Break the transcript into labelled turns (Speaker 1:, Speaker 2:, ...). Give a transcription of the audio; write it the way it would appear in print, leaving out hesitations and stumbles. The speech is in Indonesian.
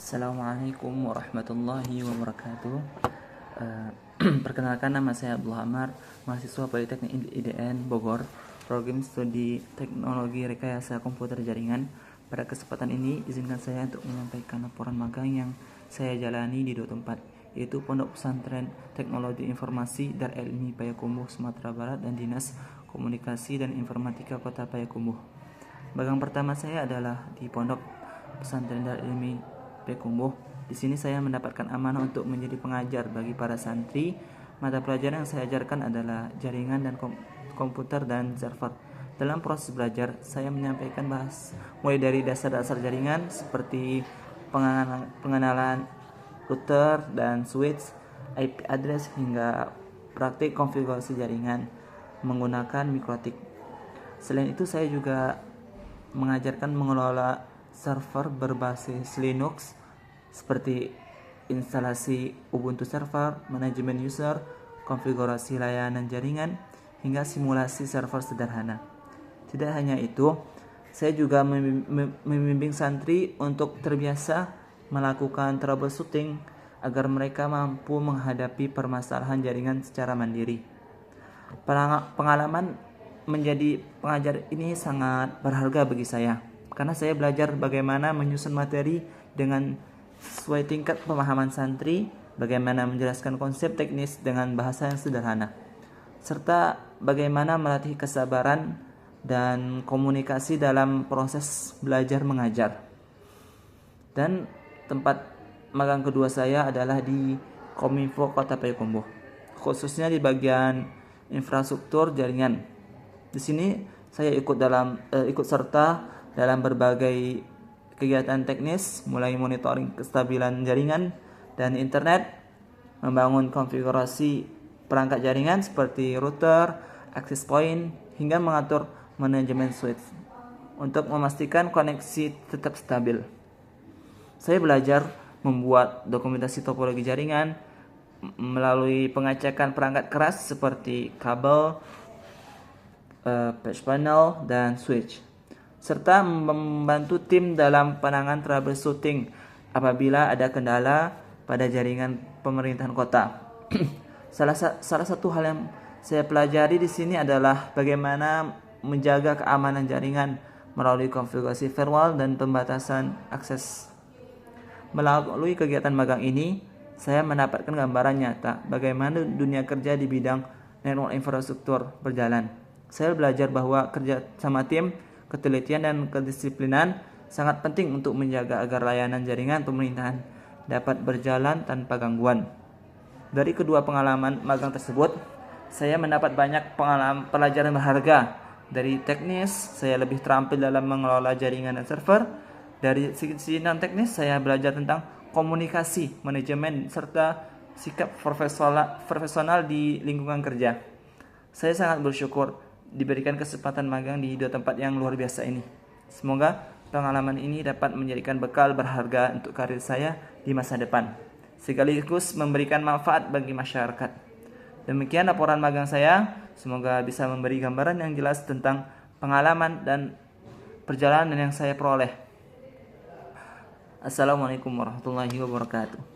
Speaker 1: Assalamualaikum warahmatullahi wabarakatuh. Perkenalkan, nama saya Abdullah Amar, mahasiswa Politeknik IDN Bogor, program studi Teknologi Rekayasa Komputer Jaringan. Pada kesempatan ini, izinkan saya untuk menyampaikan laporan magang yang saya jalani di dua tempat, yaitu Pondok Pesantren Teknologi Informasi Dar Ilmi Payakumbuh, Sumatera Barat, dan Dinas Komunikasi dan Informatika Kota Payakumbuh. Magang pertama saya adalah di Pondok Pesantren Dar Ilmi Payakumbuh. Di sini saya mendapatkan amanah untuk menjadi pengajar bagi para santri. Mata pelajaran yang saya ajarkan adalah jaringan dan komputer dan server. Dalam proses belajar, saya menyampaikan mulai dari dasar-dasar jaringan seperti pengenalan router dan switch, IP address, hingga praktik konfigurasi jaringan menggunakan mikrotik. Selain itu, saya juga mengajarkan mengelola server berbasis Linux seperti instalasi Ubuntu server, manajemen user, konfigurasi layanan jaringan, hingga simulasi server sederhana. Tidak hanya itu, saya juga membimbing santri untuk terbiasa melakukan troubleshooting agar mereka mampu menghadapi permasalahan jaringan secara mandiri. Pengalaman menjadi pengajar ini sangat berharga bagi saya, karena saya belajar bagaimana menyusun materi dengan sesuai tingkat pemahaman santri, bagaimana menjelaskan konsep teknis dengan bahasa yang sederhana, serta bagaimana melatih kesabaran dan komunikasi dalam proses belajar mengajar. Dan tempat magang kedua saya adalah di Kominfo Kota Payakumbuh, khususnya di bagian infrastruktur jaringan. Di sini saya ikut serta dalam berbagai kegiatan teknis, mulai monitoring kestabilan jaringan dan internet, membangun konfigurasi perangkat jaringan seperti router, access point, hingga mengatur manajemen switch untuk memastikan koneksi tetap stabil. Saya belajar membuat dokumentasi topologi jaringan melalui pengecekan perangkat keras seperti kabel, patch panel, dan switch, serta membantu tim dalam penanganan troubleshooting apabila ada kendala pada jaringan pemerintahan kota. Salah satu hal yang saya pelajari di sini adalah bagaimana menjaga keamanan jaringan melalui konfigurasi firewall dan pembatasan akses. Melalui kegiatan magang ini, saya mendapatkan gambaran nyata bagaimana dunia kerja di bidang network infrastruktur berjalan. Saya belajar bahwa kerja sama tim, ketelitian, dan kedisiplinan sangat penting untuk menjaga agar layanan jaringan pemerintahan dapat berjalan tanpa gangguan. Dari kedua pengalaman magang tersebut, saya mendapat banyak pelajaran berharga. Dari teknis, saya lebih terampil dalam mengelola jaringan dan server. Dari sisi non-teknis, saya belajar tentang komunikasi, manajemen, serta sikap profesional di lingkungan kerja. Saya sangat bersyukur diberikan kesempatan magang di dua tempat yang luar biasa ini. Semoga pengalaman ini dapat menjadikan bekal berharga untuk karir saya di masa depan, sekaligus memberikan manfaat bagi masyarakat. Demikian laporan magang saya, semoga bisa memberi gambaran yang jelas tentang pengalaman dan perjalanan yang saya peroleh. Assalamualaikum warahmatullahi wabarakatuh.